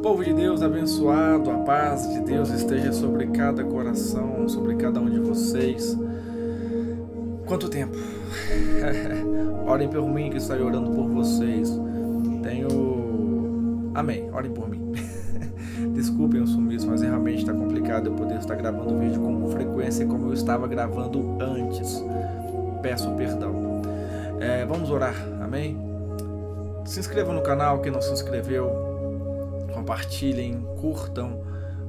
Povo de Deus abençoado, a paz de Deus esteja sobre cada coração, sobre cada um de vocês. Quanto tempo? Orem por mim que estarei orando por vocês. Amém, orem por mim. Desculpem o sumiço, mas realmente está complicado eu poder estar gravando o vídeo com frequência como eu estava gravando antes. Peço perdão. Vamos orar, amém? Se inscrevam no canal, quem não se inscreveu. Compartilhem, curtam,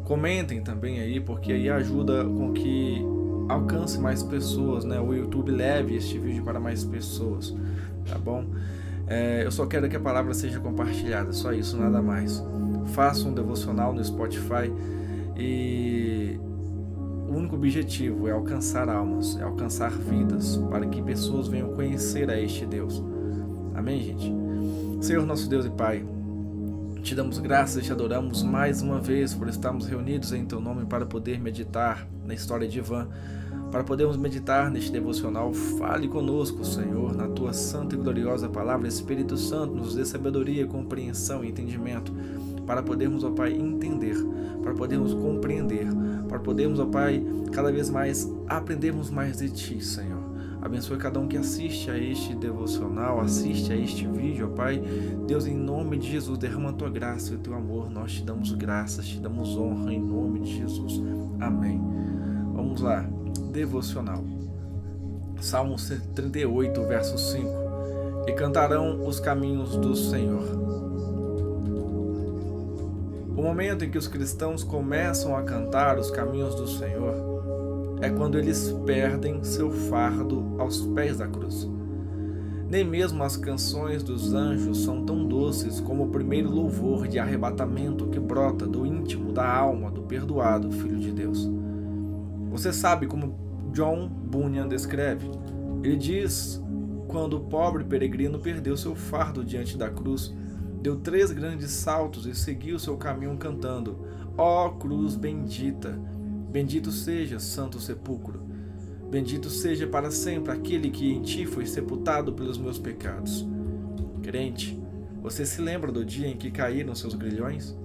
comentem também aí, porque aí ajuda com que alcance mais pessoas, né? O YouTube leve este vídeo para mais pessoas, tá bom? Eu só quero que a palavra seja compartilhada, só isso, nada mais. Faça um devocional no Spotify e o único objetivo é alcançar almas, é alcançar vidas, para que pessoas venham conhecer a este Deus. Amém, gente? Senhor, nosso Deus e Pai, te damos graças e te adoramos mais uma vez por estarmos reunidos em Teu nome para poder meditar na história de Ivan, para podermos meditar neste devocional. Fale conosco, Senhor, na Tua santa e gloriosa palavra. Espírito Santo, nos dê sabedoria, compreensão e entendimento, para podermos, ó Pai, entender, para podermos compreender, para podermos, ó Pai, cada vez mais aprendermos mais de Ti, Senhor. Abençoe cada um que assiste a este devocional, assiste a este vídeo, ó Pai. Deus, em nome de Jesus, derrama a Tua graça e o Teu amor. Nós te damos graças, te damos honra em nome de Jesus. Amém. Vamos lá. Devocional. Salmo 38, verso 5. E cantarão os caminhos do Senhor. O momento em que os cristãos começam a cantar os caminhos do Senhor é quando eles perdem seu fardo aos pés da cruz. Nem mesmo as canções dos anjos são tão doces como o primeiro louvor de arrebatamento que brota do íntimo da alma do perdoado Filho de Deus. Você sabe como John Bunyan descreve? Ele diz: quando o pobre peregrino perdeu seu fardo diante da cruz, deu 3 grandes saltos e seguiu seu caminho cantando: ó cruz bendita! Bendito seja, santo sepulcro. Bendito seja para sempre aquele que em ti foi sepultado pelos meus pecados. Crente, você se lembra do dia em que caíram seus grilhões?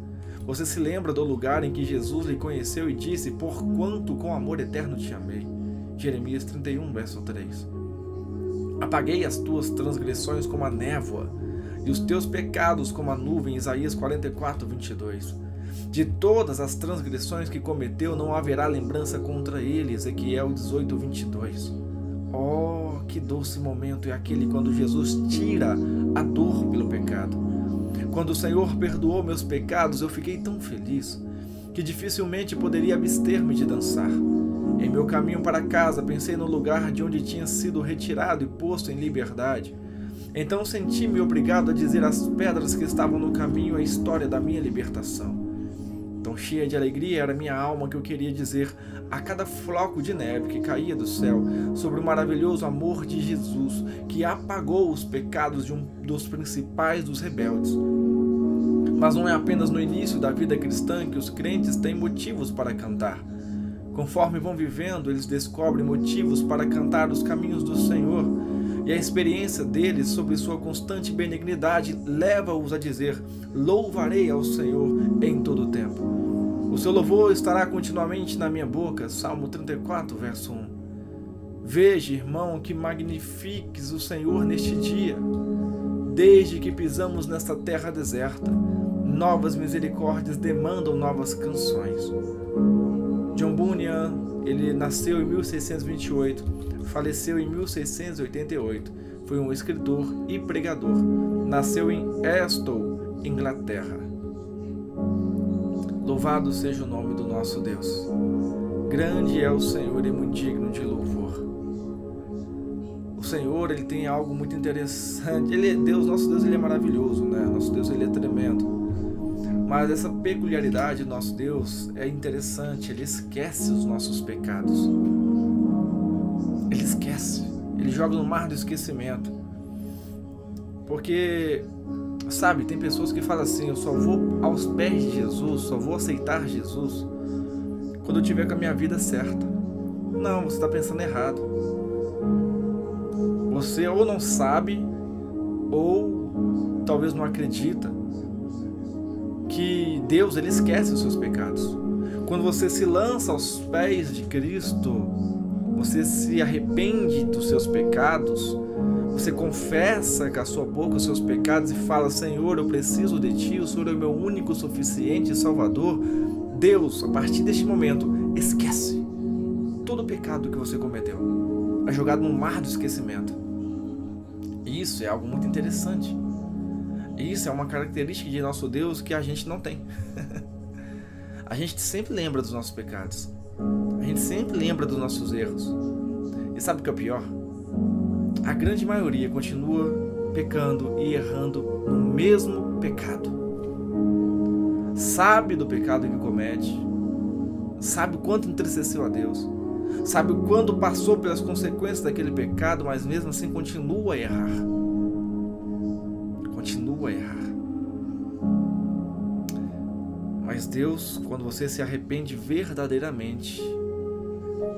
Você se lembra do lugar em que Jesus lhe conheceu e disse: por quanto com amor eterno te amei? Jeremias 31, verso 3. Apaguei as tuas transgressões como a névoa e os teus pecados como a nuvem. Isaías 44, 22. De todas as transgressões que cometeu, não haverá lembrança contra ele. Ezequiel 18, 22. Oh, que doce momento é aquele quando Jesus tira a dor pelo pecado. Quando o Senhor perdoou meus pecados, eu fiquei tão feliz que dificilmente poderia abster-me de dançar. Em meu caminho para casa, pensei no lugar de onde tinha sido retirado e posto em liberdade. Então senti-me obrigado a dizer às pedras que estavam no caminho a história da minha libertação. Tão cheia de alegria era minha alma que eu queria dizer a cada floco de neve que caía do céu sobre o maravilhoso amor de Jesus, que apagou os pecados de um dos principais dos rebeldes. Mas não é apenas no início da vida cristã que os crentes têm motivos para cantar. Conforme vão vivendo, eles descobrem motivos para cantar os caminhos do Senhor, e a experiência deles sobre sua constante benignidade leva-os a dizer: louvarei ao Senhor em todo o tempo. O seu louvor estará continuamente na minha boca. Salmo 34, verso 1. Veja, irmão, que magnifiques o Senhor neste dia. Desde que pisamos nesta terra deserta, novas misericórdias demandam novas canções. John Bunyan, ele nasceu em 1628, faleceu em 1688. Foi um escritor e pregador. Nasceu em Aston, Inglaterra. Louvado seja o nome do nosso Deus. Grande é o Senhor e muito digno de louvor. O Senhor, ele tem algo muito interessante. Nosso Deus, ele é maravilhoso, né? Nosso Deus, ele é tremendo. Mas essa peculiaridade do nosso Deus é interessante. Ele esquece os nossos pecados. Ele esquece. Ele joga no mar do esquecimento. Porque, sabe, tem pessoas que falam assim: eu só vou aos pés de Jesus, só vou aceitar Jesus quando eu tiver com a minha vida certa. Não, você está pensando errado. Você ou não sabe, ou talvez não acredita que Deus, ele esquece os seus pecados. Quando você se lança aos pés de Cristo, você se arrepende dos seus pecados, você confessa com a sua boca os seus pecados e fala: Senhor, eu preciso de Ti, o Senhor é o meu único, suficiente Salvador. Deus, a partir deste momento, esquece todo o pecado que você cometeu. É jogado no mar do esquecimento. E isso é algo muito interessante. Isso é uma característica de nosso Deus que a gente não tem. A gente sempre lembra dos nossos pecados. A gente sempre lembra dos nossos erros. E sabe o que é o pior? A grande maioria continua pecando e errando no mesmo pecado. Sabe do pecado que comete, sabe o quanto entristeceu a Deus, sabe o quanto passou pelas consequências daquele pecado, mas mesmo assim continua a errar. Continua a errar. Mas Deus, quando você se arrepende verdadeiramente,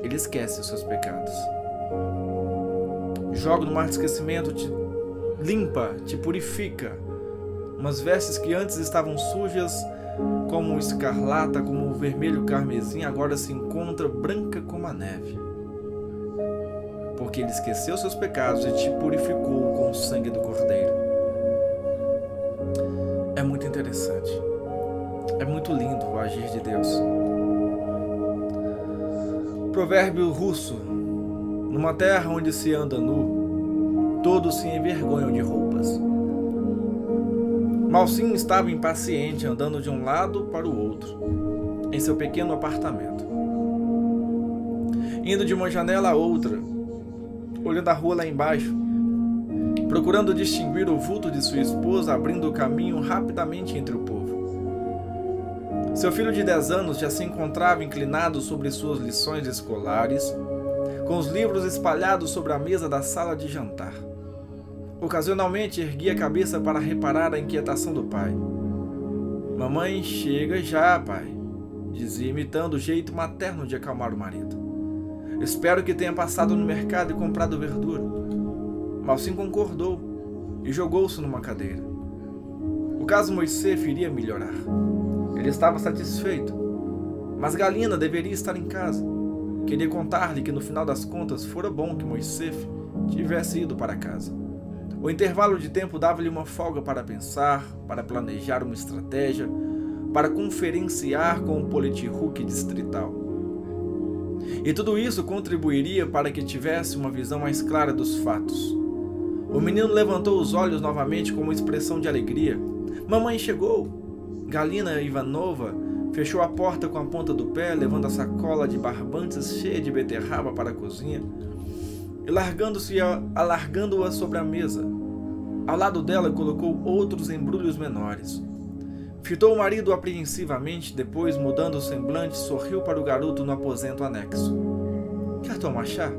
Ele esquece os seus pecados. Joga no mar de esquecimento, te limpa, te purifica. Umas vestes que antes estavam sujas, como escarlata, como o vermelho carmesim, agora se encontra branca como a neve. Porque Ele esqueceu seus pecados e te purificou com o sangue do Cordeiro. É muito interessante. É muito lindo o agir de Deus. Provérbio russo: numa terra onde se anda nu, todos se envergonham de roupas. Malsim estava impaciente, andando de um lado para o outro, em seu pequeno apartamento. Indo de uma janela a outra, olhando a rua lá embaixo, procurando distinguir o vulto de sua esposa, abrindo o caminho rapidamente entre o povo. Seu filho de 10 anos já se encontrava inclinado sobre suas lições escolares, com os livros espalhados sobre a mesa da sala de jantar. Ocasionalmente erguia a cabeça para reparar a inquietação do pai. Mamãe, chega já, pai, dizia, imitando o jeito materno de acalmar o marido. Espero que tenha passado no mercado e comprado verdura. Malsim concordou e jogou-se numa cadeira. O caso Moisés iria melhorar. Ele estava satisfeito, mas Galina deveria estar em casa. Queria contar-lhe que no final das contas fora bom que Moisés tivesse ido para casa. O intervalo de tempo dava-lhe uma folga para pensar, para planejar uma estratégia, para conferenciar com o Politruque distrital. E tudo isso contribuiria para que tivesse uma visão mais clara dos fatos. O menino levantou os olhos novamente com uma expressão de alegria. Mamãe chegou! Galina Ivanova fechou a porta com a ponta do pé, levando a sacola de barbantes cheia de beterraba para a cozinha e alargando-a sobre a mesa. Ao lado dela colocou outros embrulhos menores. Fitou o marido apreensivamente, depois, mudando o semblante, sorriu para o garoto no aposento anexo. "Quer tomar chá?"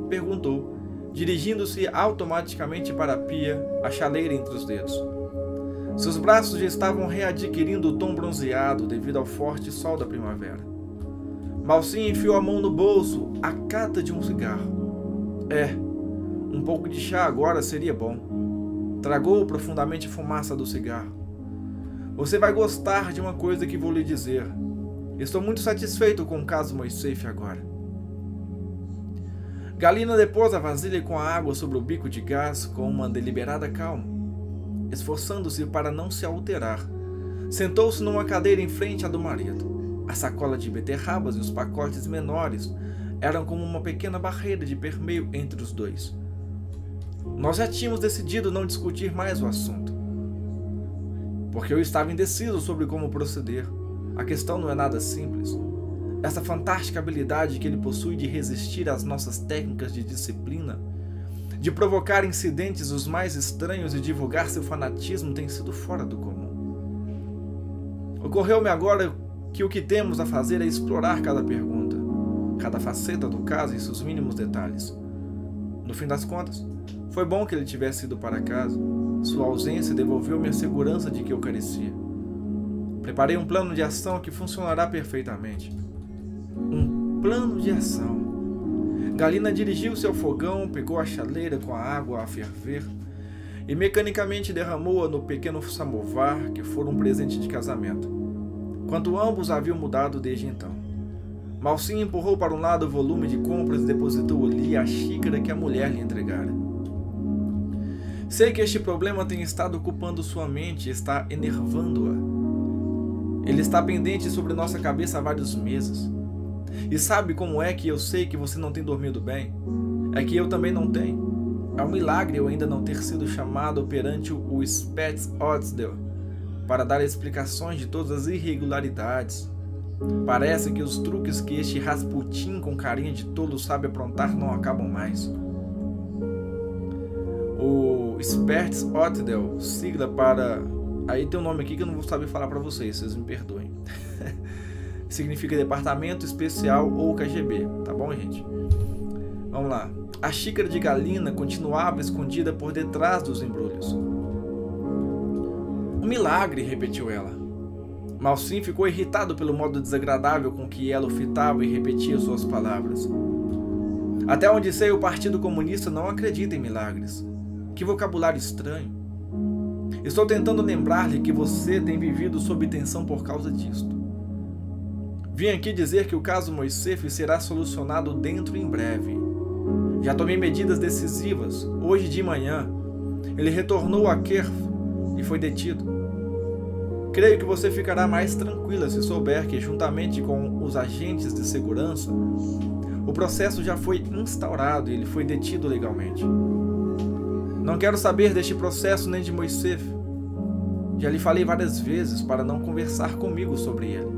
perguntou, dirigindo-se automaticamente para a pia, a chaleira entre os dedos. Seus braços já estavam readquirindo o tom bronzeado devido ao forte sol da primavera. Malsim enfiou a mão no bolso, à cata de um cigarro. Um pouco de chá agora seria bom. Tragou profundamente a fumaça do cigarro. Você vai gostar de uma coisa que vou lhe dizer. Estou muito satisfeito com o caso Moisés agora. Galina depôs a vasilha com a água sobre o bico de gás com uma deliberada calma. Esforçando-se para não se alterar, sentou-se numa cadeira em frente à do marido. A sacola de beterrabas e os pacotes menores eram como uma pequena barreira de permeio entre os dois. Nós já tínhamos decidido não discutir mais o assunto, porque eu estava indeciso sobre como proceder. A questão não é nada simples. Essa fantástica habilidade que ele possui de resistir às nossas técnicas de disciplina, de provocar incidentes os mais estranhos e divulgar seu fanatismo tem sido fora do comum. Ocorreu-me agora que o que temos a fazer é explorar cada pergunta, cada faceta do caso e seus mínimos detalhes. No fim das contas, foi bom que ele tivesse ido para casa. Sua ausência devolveu-me a segurança de que eu carecia. Preparei um plano de ação que funcionará perfeitamente. Um plano de ação. Galina dirigiu-se ao fogão, pegou a chaleira com a água a ferver e mecanicamente derramou-a no pequeno samovar que fora um presente de casamento, quanto ambos haviam mudado desde então. Malsim empurrou para um lado o volume de compras e depositou ali a xícara que a mulher lhe entregara. Sei que este problema tem estado ocupando sua mente e está enervando-a. Ele está pendente sobre nossa cabeça há vários meses. E sabe como é que eu sei que você não tem dormido bem? É que eu também não tenho. É um milagre eu ainda não ter sido chamado perante o Spets Odsdale para dar explicações de todas as irregularidades. Parece que os truques que este Rasputin com carinha de tolo sabe aprontar não acabam mais. O Spets Odsdale, sigla para... Aí tem um nome aqui que eu não vou saber falar para vocês me perdoem. Significa Departamento Especial ou KGB, tá bom, gente? Vamos lá. A xícara de Galina continuava escondida por detrás dos embrulhos. Um milagre, repetiu ela. Malsim ficou irritado pelo modo desagradável com que ela o fitava e repetia suas palavras. Até onde sei, o Partido Comunista não acredita em milagres. Que vocabulário estranho. Estou tentando lembrar-lhe que você tem vivido sob tensão por causa disto. Vim aqui dizer que o caso Moissef será solucionado dentro em breve. Já tomei medidas decisivas. Hoje de manhã, ele retornou a Kerf e foi detido. Creio que você ficará mais tranquila se souber que, juntamente com os agentes de segurança, o processo já foi instaurado e ele foi detido legalmente. Não quero saber deste processo nem de Moissef. Já lhe falei várias vezes para não conversar comigo sobre ele.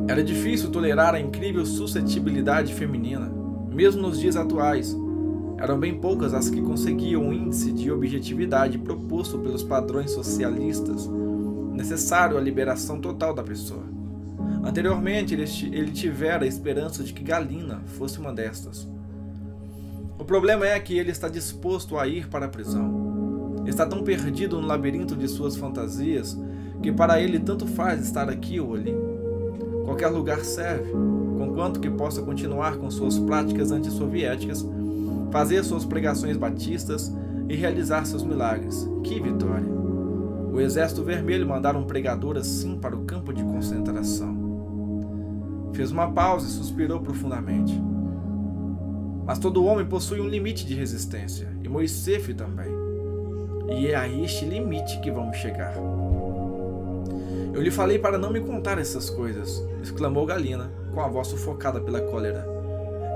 Era difícil tolerar a incrível suscetibilidade feminina, mesmo nos dias atuais. Eram bem poucas as que conseguiam o índice de objetividade proposto pelos padrões socialistas, necessário à liberação total da pessoa. Anteriormente, ele tivera a esperança de que Galina fosse uma destas. O problema é que ele está disposto a ir para a prisão. Está tão perdido no labirinto de suas fantasias que para ele tanto faz estar aqui ou ali. Qualquer lugar serve, conquanto que possa continuar com suas práticas antissoviéticas, fazer suas pregações batistas e realizar seus milagres. Que vitória! O Exército Vermelho mandara um pregador assim para o campo de concentração. Fez uma pausa e suspirou profundamente. Mas todo homem possui um limite de resistência, e Moissef também. E é a este limite que vamos chegar. Eu lhe falei para não me contar essas coisas, exclamou Galina, com a voz sufocada pela cólera.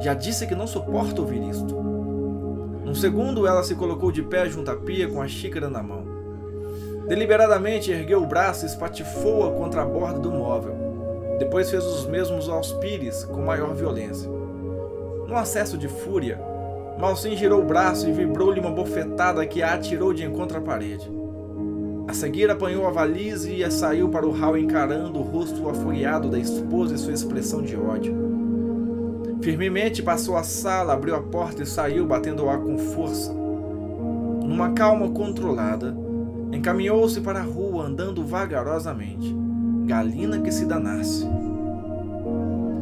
Já disse que não suporto ouvir isto. Num segundo, ela se colocou de pé junto à pia com a xícara na mão. Deliberadamente ergueu o braço e espatifou-a contra a borda do móvel. Depois fez os mesmos aos pires, com maior violência. Num acesso de fúria, Malsim girou o braço e vibrou-lhe uma bofetada que a atirou de encontro à parede. A seguir apanhou a valise e saiu para o hall encarando o rosto afogueado da esposa e sua expressão de ódio. Firmemente passou a sala, abriu a porta e saiu batendo-a com força. Numa calma controlada, encaminhou-se para a rua andando vagarosamente. Galina que se danasse.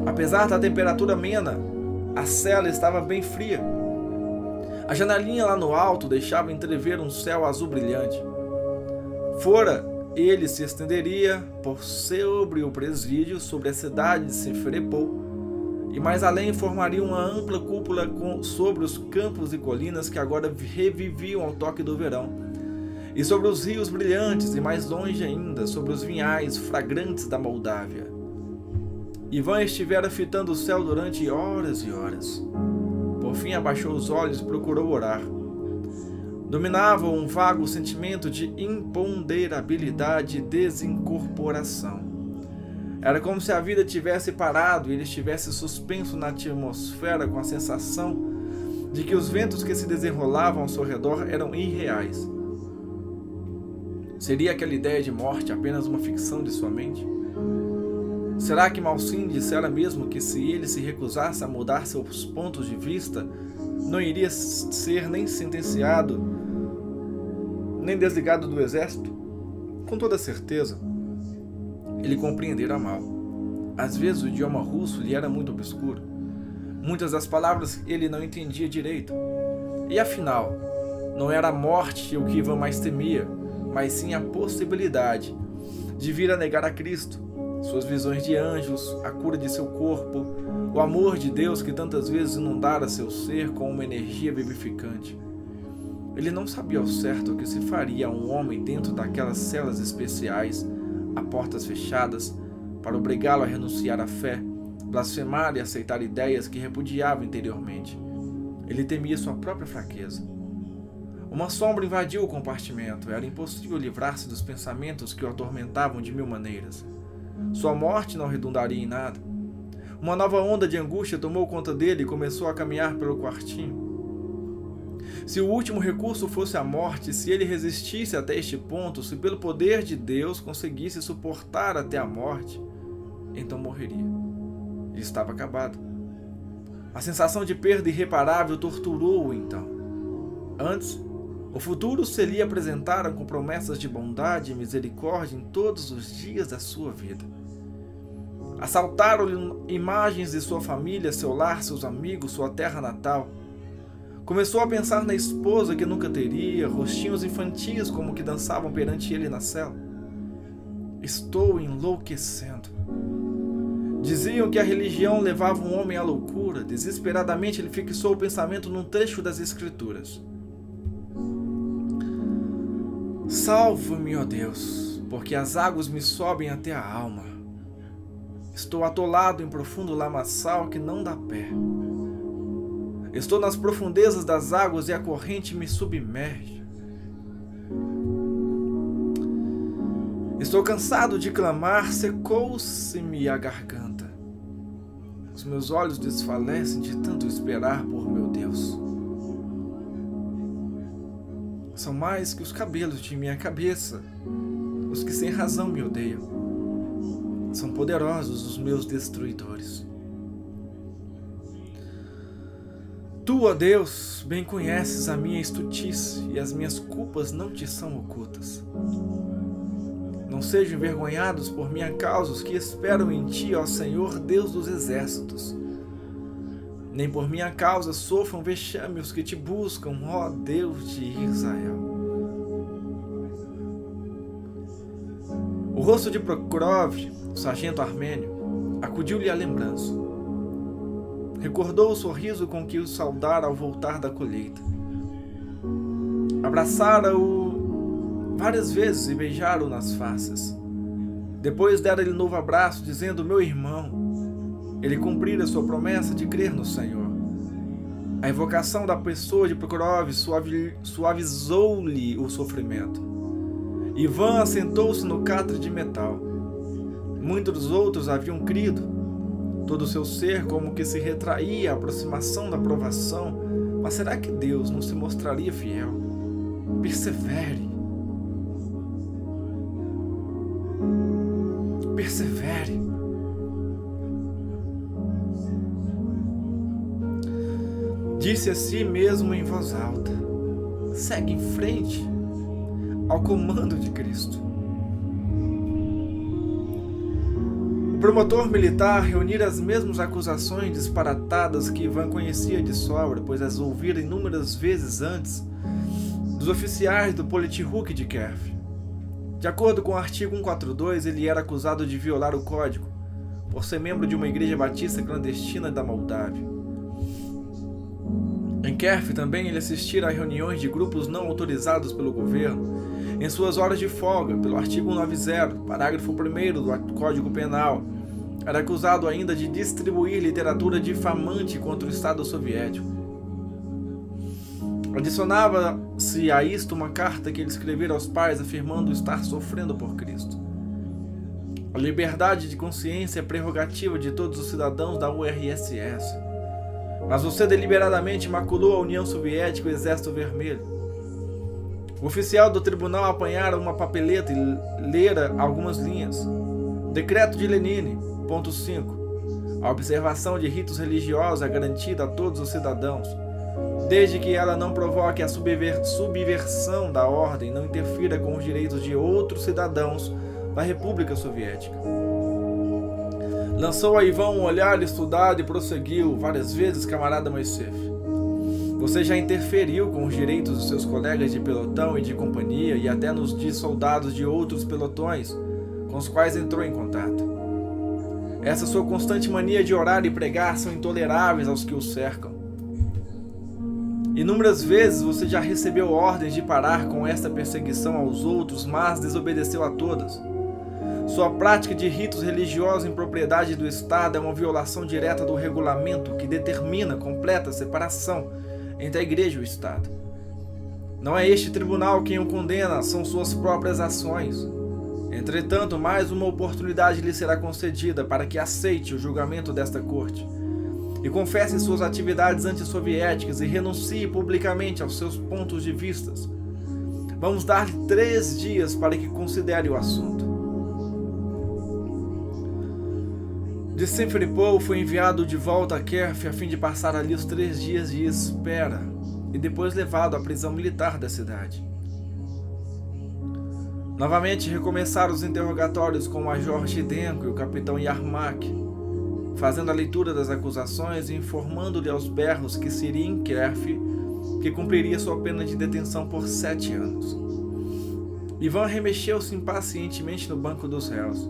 Apesar da temperatura amena, a cela estava bem fria. A janelinha lá no alto deixava entrever um céu azul brilhante. Fora, ele se estenderia por sobre o presídio, sobre a cidade de Simferopol, e mais além formaria uma ampla cúpula sobre os campos e colinas que agora reviviam ao toque do verão, e sobre os rios brilhantes, e mais longe ainda, sobre os vinhais fragrantes da Moldávia. Ivan estivera fitando o céu durante horas e horas. Por fim abaixou os olhos e procurou orar. Dominava um vago sentimento de imponderabilidade e desincorporação. Era como se a vida tivesse parado e ele estivesse suspenso na atmosfera com a sensação de que os ventos que se desenrolavam ao seu redor eram irreais. Seria aquela ideia de morte apenas uma ficção de sua mente? Será que Malsim dissera mesmo que se ele se recusasse a mudar seus pontos de vista, não iria ser nem sentenciado, nem desligado do exército? Com toda certeza, ele compreendera mal. Às vezes o idioma russo lhe era muito obscuro. Muitas das palavras ele não entendia direito. E afinal, não era a morte o que Ivan mais temia, mas sim a possibilidade de vir a negar a Cristo, suas visões de anjos, a cura de seu corpo, o amor de Deus que tantas vezes inundara seu ser com uma energia vivificante. Ele não sabia ao certo o que se faria a um homem dentro daquelas celas especiais, a portas fechadas, para obrigá-lo a renunciar à fé, blasfemar e aceitar ideias que repudiava interiormente. Ele temia sua própria fraqueza. Uma sombra invadiu o compartimento. Era impossível livrar-se dos pensamentos que o atormentavam de mil maneiras. Sua morte não redundaria em nada. Uma nova onda de angústia tomou conta dele e começou a caminhar pelo quartinho. Se o último recurso fosse a morte, se ele resistisse até este ponto, se pelo poder de Deus conseguisse suportar até a morte, então morreria. Ele estava acabado. A sensação de perda irreparável torturou-o então. Antes, o futuro se lhe apresentara com promessas de bondade e misericórdia em todos os dias da sua vida. Assaltaram-lhe imagens de sua família, seu lar, seus amigos, sua terra natal. Começou a pensar na esposa que nunca teria, rostinhos infantis como que dançavam perante ele na cela. Estou enlouquecendo. Diziam que a religião levava um homem à loucura. Desesperadamente ele fixou o pensamento num trecho das Escrituras. Salva-me, ó Deus, porque as águas me sobem até a alma. Estou atolado em profundo lamaçal que não dá pé. Estou nas profundezas das águas e a corrente me submerge. Estou cansado de clamar, secou-se-me a garganta. Os meus olhos desfalecem de tanto esperar por meu Deus. São mais que os cabelos de minha cabeça, os que sem razão me odeiam. São poderosos os meus destruidores. Tu, ó Deus, bem conheces a minha estultice e as minhas culpas não te são ocultas. Não sejam envergonhados por minha causa os que esperam em ti, ó Senhor, Deus dos exércitos. Nem por minha causa sofram vexame os que te buscam, ó Deus de Israel. O rosto de Prokhorov, o sargento armênio, acudiu-lhe à lembrança. Recordou o sorriso com que o saudara ao voltar da colheita. Abraçara-o várias vezes e beijaram-o nas faces. Depois dera-lhe novo abraço, dizendo: meu irmão. Ele cumprira sua promessa de crer no Senhor. A invocação da pessoa de Prokhorov suavizou-lhe o sofrimento. Ivan assentou-se no catre de metal. Muitos dos outros haviam crido. Todo o seu ser como que se retraía à aproximação da provação. Mas será que Deus não se mostraria fiel? Persevere. Persevere. Disse a si mesmo em voz alta: segue em frente, ao comando de Cristo. O promotor militar reunira as mesmas acusações disparatadas que Ivan conhecia de sobra, pois as ouvira inúmeras vezes antes dos oficiais do Politruque de Kiev. De acordo com o artigo 142, ele era acusado de violar o código, por ser membro de uma igreja batista clandestina da Moldávia. Em Kiev também ele assistira a reuniões de grupos não autorizados pelo governo, em suas horas de folga, pelo artigo 190, parágrafo 1º do Código Penal. Era acusado ainda de distribuir literatura difamante contra o Estado soviético. Adicionava-se a isto uma carta que ele escrevera aos pais afirmando estar sofrendo por Cristo. A liberdade de consciência é prerrogativa de todos os cidadãos da URSS. Mas você deliberadamente maculou a União Soviética e o Exército Vermelho. O oficial do tribunal apanhara uma papeleta e lera algumas linhas. Decreto de Lenin, ponto 5. A observação de ritos religiosos é garantida a todos os cidadãos, desde que ela não provoque a subversão da ordem, não interfira com os direitos de outros cidadãos da República Soviética. Lançou a Ivan um olhar estudado e prosseguiu várias vezes, camarada Moisseff. Você já interferiu com os direitos dos seus colegas de pelotão e de companhia e até nos de soldados de outros pelotões com os quais entrou em contato. Essa sua constante mania de orar e pregar são intoleráveis aos que o cercam. Inúmeras vezes você já recebeu ordens de parar com esta perseguição aos outros, mas desobedeceu a todas. Sua prática de ritos religiosos em propriedade do Estado é uma violação direta do regulamento que determina completa separação entre a Igreja e o Estado. Não é este tribunal quem o condena, são suas próprias ações. Entretanto, mais uma oportunidade lhe será concedida para que aceite o julgamento desta corte e confesse suas atividades antissoviéticas e renuncie publicamente aos seus pontos de vista. Vamos dar-lhe 3 dias para que considere o assunto. De Simferopol foi enviado de volta a Kiev a fim de passar ali os 3 dias de espera e depois levado à prisão militar da cidade. Novamente recomeçaram os interrogatórios com o Major Zhidenko e o Capitão Yarmak, fazendo a leitura das acusações e informando-lhe aos berros que seria em Kiev que cumpriria sua pena de detenção por 7 anos. Ivan remexeu-se impacientemente no banco dos réus.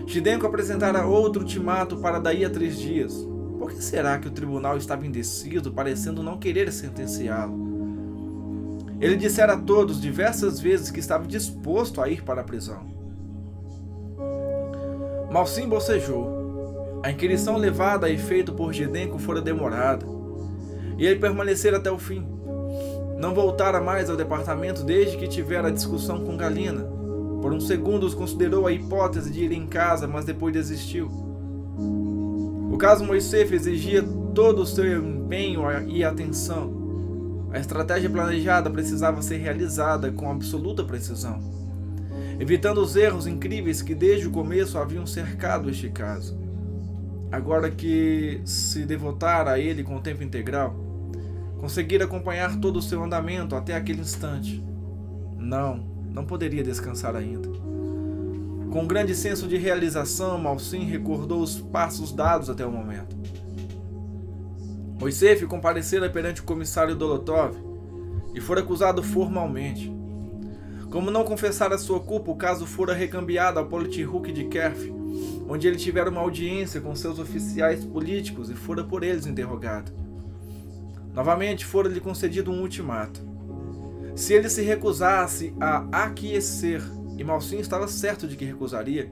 Zhidenko apresentara outro ultimato para daí a 3 dias. Por que será que o tribunal estava indeciso, parecendo não querer sentenciá-lo? Ele dissera a todos diversas vezes que estava disposto a ir para a prisão. Malsim bocejou. A inquirição levada a efeito por Zhidenko fora demorada, e ele permanecera até o fim. Não voltara mais ao departamento desde que tivera a discussão com Galina. Por um segundo considerou a hipótese de ir em casa, mas depois desistiu. O caso Moisseff exigia todo o seu empenho e atenção. A estratégia planejada precisava ser realizada com absoluta precisão, evitando os erros incríveis que desde o começo haviam cercado este caso. Agora que se devotara a ele com tempo integral, conseguira acompanhar todo o seu andamento até aquele instante. Não poderia descansar ainda. Com um grande senso de realização, Malsim recordou os passos dados até o momento. Moisseff comparecera perante o comissário Dolotov e fora acusado formalmente. Como não confessara sua culpa, o caso fora recambiado ao Politruk de Kiev, onde ele tivera uma audiência com seus oficiais políticos e fora por eles interrogado. Novamente fora-lhe concedido um ultimato. Se ele se recusasse a aquecer, e Malsim estava certo de que recusaria,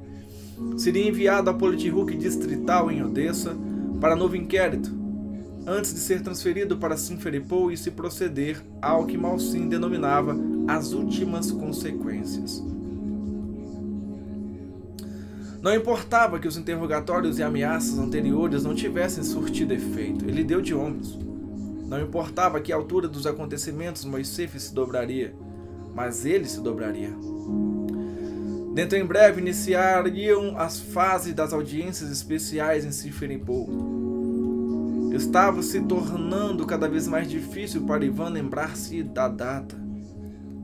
seria enviado ao Politruk distrital em Odessa para novo inquérito, antes de ser transferido para Simferopol e se proceder ao que Malsim denominava as últimas consequências. Não importava que os interrogatórios e ameaças anteriores não tivessem surtido efeito, ele deu de ombros. Não importava que a altura dos acontecimentos Moisseff se dobraria, mas ele se dobraria. Dentro em breve iniciariam as fases das audiências especiais em Simferopol. Estava se tornando cada vez mais difícil para Ivan lembrar-se da data.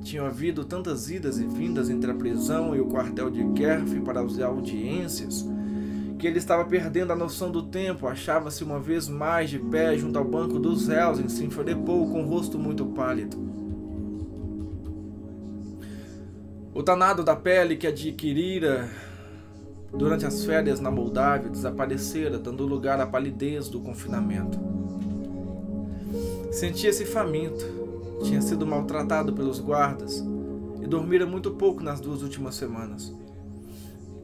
Tinham havido tantas idas e vindas entre a prisão e o quartel de Kiev para as audiências, que ele estava perdendo a noção do tempo. Achava-se uma vez mais de pé junto ao banco dos réus em Simferopol, com o rosto muito pálido. O tanado da pele que adquirira durante as férias na Moldávia desaparecera, dando lugar à palidez do confinamento. Sentia-se faminto, tinha sido maltratado pelos guardas e dormira muito pouco nas 2 últimas semanas.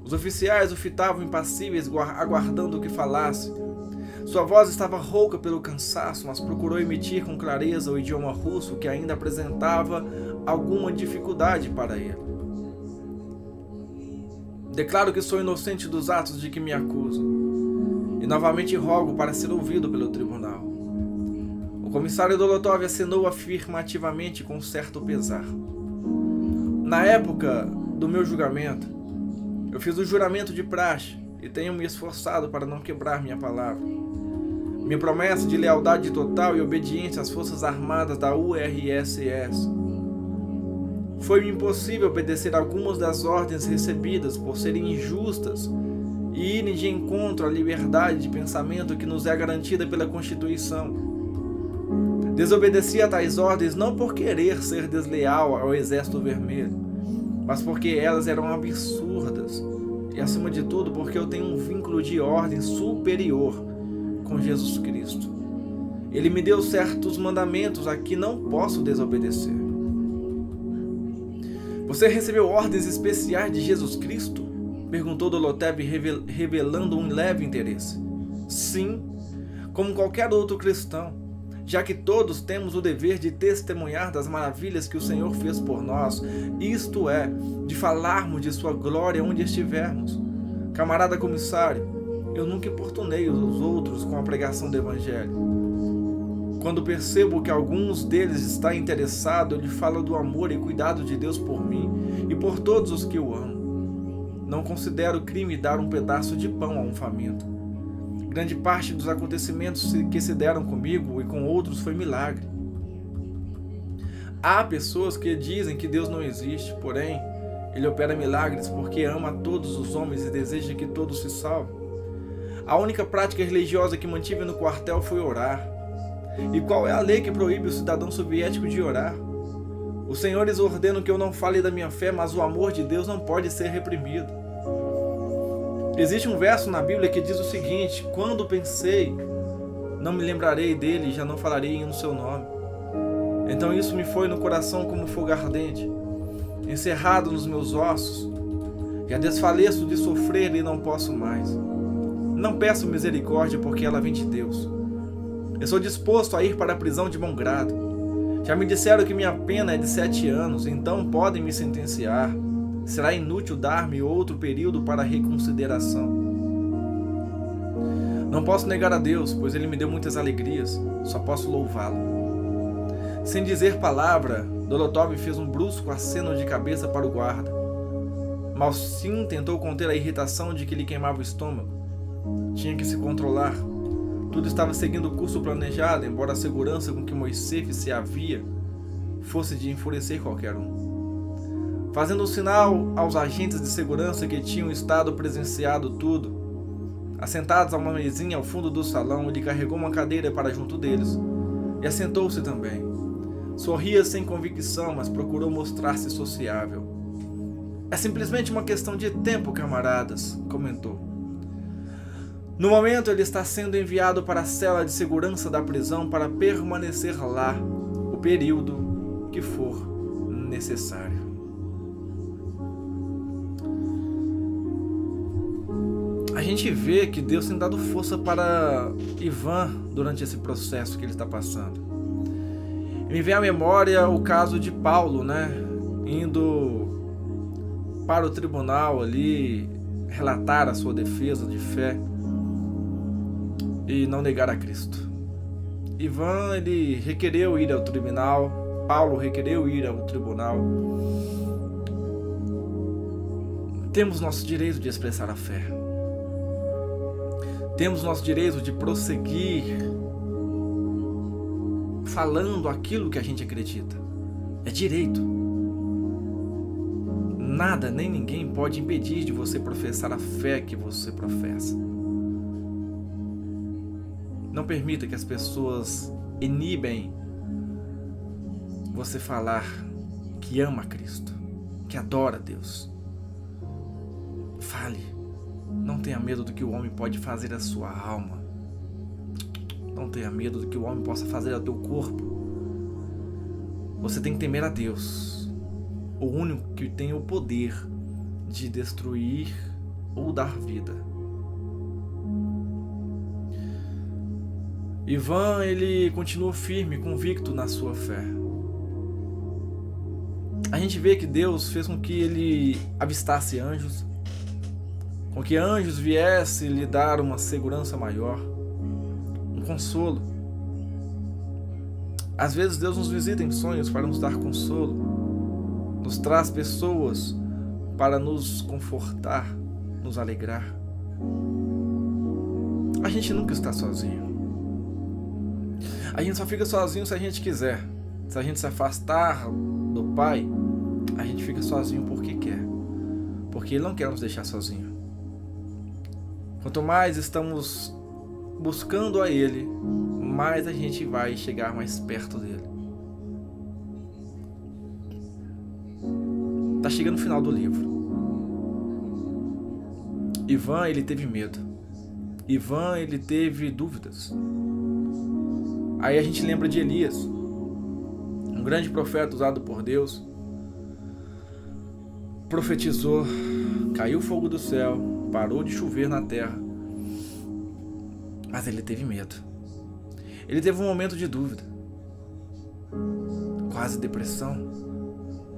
Os oficiais o fitavam impassíveis, aguardando que falasse. Sua voz estava rouca pelo cansaço, mas procurou emitir com clareza o idioma russo, que ainda apresentava alguma dificuldade para ele. Declaro que sou inocente dos atos de que me acusam, e novamente rogo para ser ouvido pelo tribunal. O comissário Dolotov acenou afirmativamente com certo pesar. Na época do meu julgamento, eu fiz o juramento de praxe e tenho me esforçado para não quebrar minha palavra. Minha promessa de lealdade total e obediência às forças armadas da URSS. Foi-me impossível obedecer algumas das ordens recebidas por serem injustas e irem de encontro à liberdade de pensamento que nos é garantida pela Constituição. Desobedeci a tais ordens não por querer ser desleal ao Exército Vermelho, mas porque elas eram absurdas e, acima de tudo, porque eu tenho um vínculo de ordem superior com Jesus Cristo. Ele me deu certos mandamentos a que não posso desobedecer. Você recebeu ordens especiais de Jesus Cristo? Perguntou Dolotev, revelando um leve interesse. Sim, como qualquer outro cristão, já que todos temos o dever de testemunhar das maravilhas que o Senhor fez por nós, isto é, de falarmos de sua glória onde estivermos. Camarada comissário, eu nunca importunei os outros com a pregação do Evangelho. Quando percebo que alguns deles está interessado, eu lhe falo do amor e cuidado de Deus por mim e por todos os que eu amo. Não considero crime dar um pedaço de pão a um faminto. Grande parte dos acontecimentos que se deram comigo e com outros foi milagre. Há pessoas que dizem que Deus não existe, porém, Ele opera milagres porque ama todos os homens e deseja que todos se salvem. A única prática religiosa que mantive no quartel foi orar. E qual é a lei que proíbe o cidadão soviético de orar? Os senhores ordenam que eu não fale da minha fé, mas o amor de Deus não pode ser reprimido. Existe um verso na Bíblia que diz o seguinte: quando pensei, não me lembrarei dele, já não falarei no seu nome. Então isso me foi no coração como fogo ardente, encerrado nos meus ossos. Já desfaleço de sofrer e não posso mais. Não peço misericórdia porque ela vem de Deus. Eu sou disposto a ir para a prisão de bom grado. Já me disseram que minha pena é de 7 anos, então podem me sentenciar. Será inútil dar-me outro período para reconsideração. Não posso negar a Deus, pois Ele me deu muitas alegrias. Só posso louvá-lo. Sem dizer palavra, Dolotov fez um brusco aceno de cabeça para o guarda. Malsim tentou conter a irritação de que lhe queimava o estômago. Tinha que se controlar. Tudo estava seguindo o curso planejado, embora a segurança com que Moisés se havia fosse de enfurecer qualquer um. Fazendo um sinal aos agentes de segurança que tinham estado presenciado tudo, assentados a uma mesinha ao fundo do salão, ele carregou uma cadeira para junto deles e assentou-se também. Sorria sem convicção, mas procurou mostrar-se sociável. É simplesmente uma questão de tempo, camaradas, comentou. No momento, ele está sendo enviado para a cela de segurança da prisão para permanecer lá o período que for necessário. A gente vê que Deus tem dado força para Ivan durante esse processo que ele está passando. Me vem à memória o caso de Paulo, né? Indo para o tribunal ali, relatar a sua defesa de fé e não negar a Cristo. Ivan, ele requereu ir ao tribunal, Paulo requereu ir ao tribunal. Temos nosso direito de expressar a fé. Temos nosso direito de prosseguir falando aquilo que a gente acredita. É direito. Nada nem ninguém pode impedir de você professar a fé que você professa. Não permita que as pessoas inibem você falar que ama Cristo, que adora Deus. Fale. Não tenha medo do que o homem pode fazer à sua alma. Não tenha medo do que o homem possa fazer ao teu corpo. Você tem que temer a Deus, o único que tem o poder de destruir ou dar vida. Ivan, ele continua firme, convicto na sua fé. A gente vê que Deus fez com que ele avistasse anjos, com que anjos viessem lhe dar uma segurança maior, um consolo. Às vezes Deus nos visita em sonhos para nos dar consolo, nos traz pessoas para nos confortar, nos alegrar. A gente nunca está sozinho. A gente só fica sozinho se a gente quiser. Se a gente se afastar do Pai, a gente fica sozinho porque quer. Porque Ele não quer nos deixar sozinho. Quanto mais estamos buscando a Ele, mais a gente vai chegar mais perto dele. Tá chegando o final do livro. Ivan, ele teve medo. Ivan, ele teve dúvidas. Aí a gente lembra de Elias, um grande profeta usado por Deus. Profetizou, caiu fogo do céu, parou de chover na terra. Mas ele teve medo. Ele teve um momento de dúvida, quase depressão.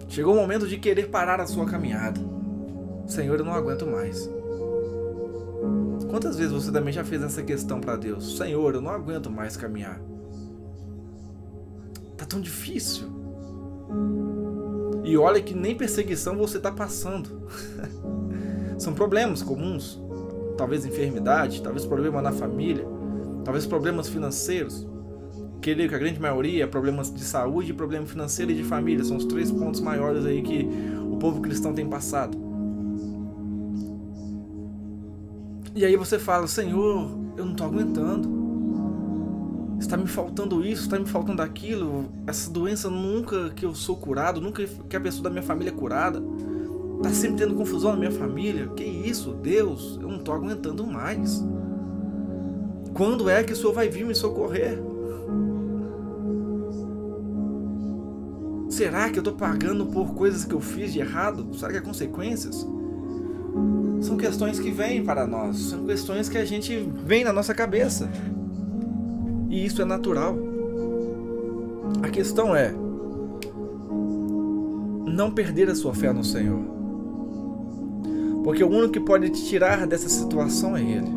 Chegou o momento de querer parar a sua caminhada. Senhor, eu não aguento mais. Quantas vezes você também já fez essa questão para Deus? Senhor, eu não aguento mais caminhar. Tá tão difícil. E olha que nem perseguição você está passando. São problemas comuns. Talvez enfermidade, talvez problema na família, talvez problemas financeiros. Creio que a grande maioria é problemas de saúde, problema financeiro e de família. São os 3 pontos maiores aí que o povo cristão tem passado. E aí você fala, Senhor, eu não estou aguentando. Está me faltando isso, está me faltando aquilo. Essa doença nunca que eu sou curado, nunca que a pessoa da minha família é curada. Está sempre tendo confusão na minha família. Que isso, Deus, eu não estou aguentando mais. Quando é que o Senhor vai vir me socorrer? Será que eu estou pagando por coisas que eu fiz de errado? Será que há consequências? São questões que vêm para nós. São questões que a gente vem na nossa cabeça. E isso é natural. A questão é não perder a sua fé no Senhor. Porque o único que pode te tirar dessa situação é Ele.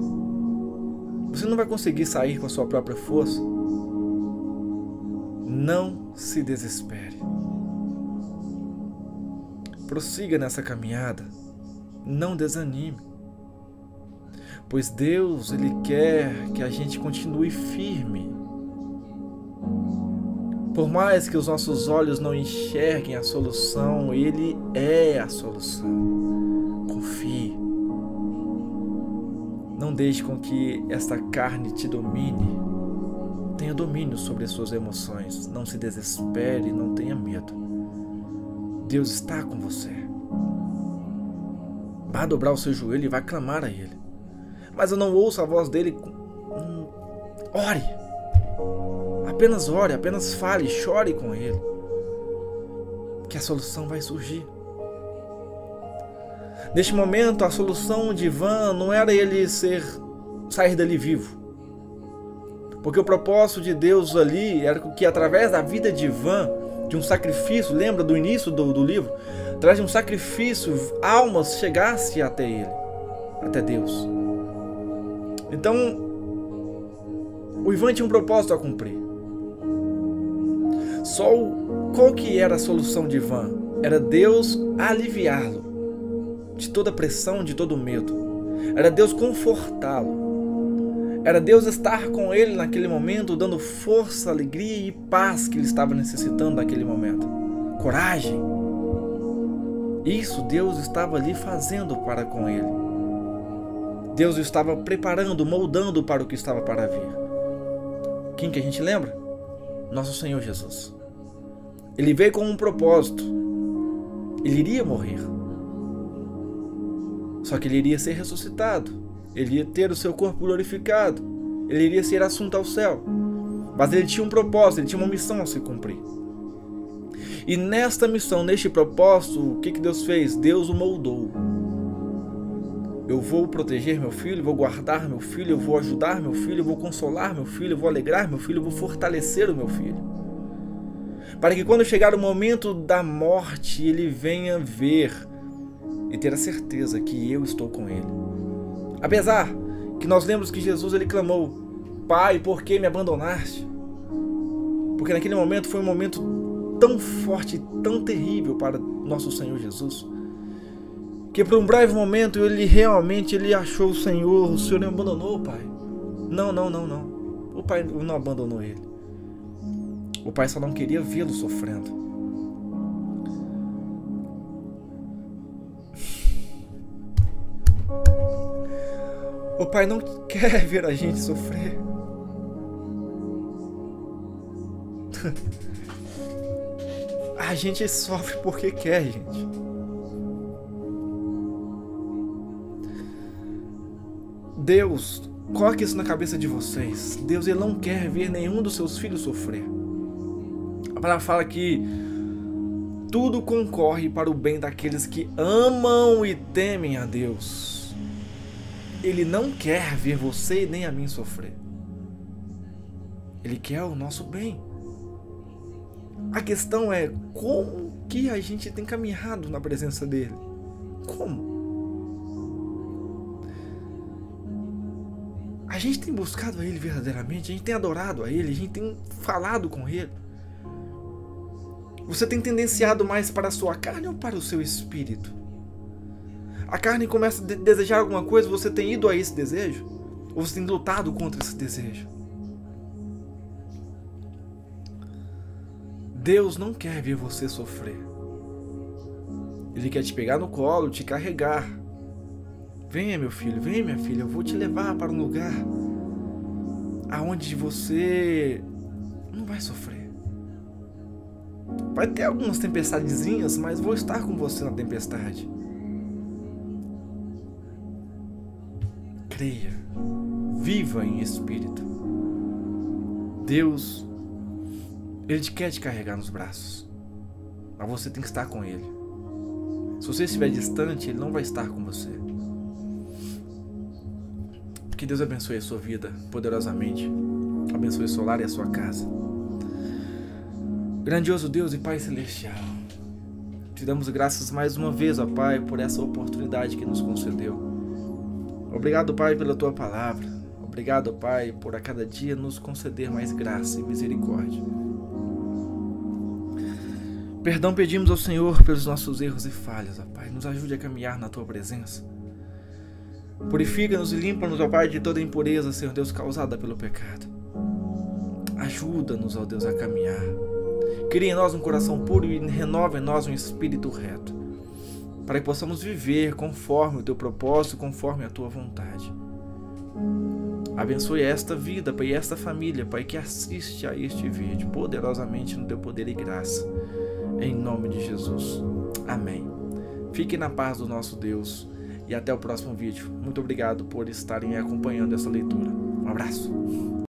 Você não vai conseguir sair com a sua própria força. Não se desespere. Prossiga nessa caminhada. Não desanime. Pois Deus, Ele quer que a gente continue firme. Por mais que os nossos olhos não enxerguem a solução, Ele é a solução. Confie. Não deixe com que esta carne te domine. Tenha domínio sobre as suas emoções. Não se desespere, não tenha medo. Deus está com você. Vá dobrar o seu joelho e vai clamar a Ele. Mas eu não ouço a voz dele. Ore. Apenas ore, apenas fale, chore com Ele. Que a solução vai surgir. Neste momento, a solução de Ivan não era ele sair dali vivo. Porque o propósito de Deus ali era que através da vida de Ivan, de um sacrifício, lembra do início do livro? Através de um sacrifício, almas chegassem até ele, até Deus. Então, o Ivan tinha um propósito a cumprir. Qual que era a solução de Ivan? Era Deus aliviá-lo de toda pressão, de todo medo. Era Deus confortá-lo. Era Deus estar com ele naquele momento, dando força, alegria e paz que ele estava necessitando naquele momento. Coragem. Isso Deus estava ali fazendo para com ele. Deus o estava preparando, moldando para o que estava para vir. Quem que a gente lembra? Nosso Senhor Jesus. Ele veio com um propósito. Ele iria morrer. Só que ele iria ser ressuscitado. Ele ia ter o seu corpo glorificado. Ele iria ser assunto ao céu. Mas ele tinha um propósito, ele tinha uma missão a se cumprir. E nesta missão, neste propósito, o que Deus fez? Deus o moldou. Eu vou proteger meu filho, vou guardar meu filho, eu vou ajudar meu filho, eu vou consolar meu filho, eu vou alegrar meu filho, eu vou fortalecer o meu filho. Para que quando chegar o momento da morte, ele venha ver e ter a certeza que eu estou com ele. Apesar que nós lembramos que Jesus ele clamou: Pai, por que me abandonaste? Porque naquele momento foi um momento tão forte, tão terrível para nosso Senhor Jesus, que por um breve momento ele realmente achou o Senhor me abandonou, Pai. Não. O Pai não abandonou ele. O Pai só não queria vê-lo sofrendo. O Pai não quer ver a gente sofrer. A gente sofre porque quer, gente. Deus, coloque isso na cabeça de vocês. Deus, ele não quer ver nenhum dos seus filhos sofrer. A palavra fala que tudo concorre para o bem daqueles que amam e temem a Deus. Ele não quer ver você nem a mim sofrer. Ele quer o nosso bem. A questão é como que a gente tem caminhado na presença dele. Como? A gente tem buscado a ele verdadeiramente, a gente tem adorado a ele, a gente tem falado com ele. Você tem tendenciado mais para a sua carne ou para o seu espírito? A carne começa a desejar alguma coisa, você tem ido a esse desejo? Ou você tem lutado contra esse desejo? Deus não quer ver você sofrer. Ele quer te pegar no colo, te carregar. Venha, meu filho, venha, minha filha, eu vou te levar para um lugar aonde você não vai sofrer. Vai ter algumas tempestadezinhas, mas vou estar com você na tempestade. Creia, viva em espírito. Deus, ele quer te carregar nos braços, mas você tem que estar com ele. Se você estiver distante, ele não vai estar com você. Que Deus abençoe a sua vida poderosamente. Abençoe o seu lar e a sua casa. Grandioso Deus e Pai Celestial, te damos graças mais uma vez, ó Pai, por essa oportunidade que nos concedeu. Obrigado, Pai, pela Tua palavra. Obrigado, Pai, por a cada dia nos conceder mais graça e misericórdia. Perdão pedimos ao Senhor pelos nossos erros e falhas, ó Pai. Nos ajude a caminhar na Tua presença. Purifica-nos e limpa-nos, ó Pai, de toda impureza, Senhor Deus, causada pelo pecado. Ajuda-nos, ó Deus, a caminhar. Cria em nós um coração puro e renova em nós um espírito reto, para que possamos viver conforme o Teu propósito, conforme a Tua vontade. Abençoe esta vida, Pai, e esta família, Pai, que assiste a este vídeo, poderosamente no Teu poder e graça. Em nome de Jesus. Amém. Fique na paz do nosso Deus e até o próximo vídeo. Muito obrigado por estarem acompanhando essa leitura. Um abraço.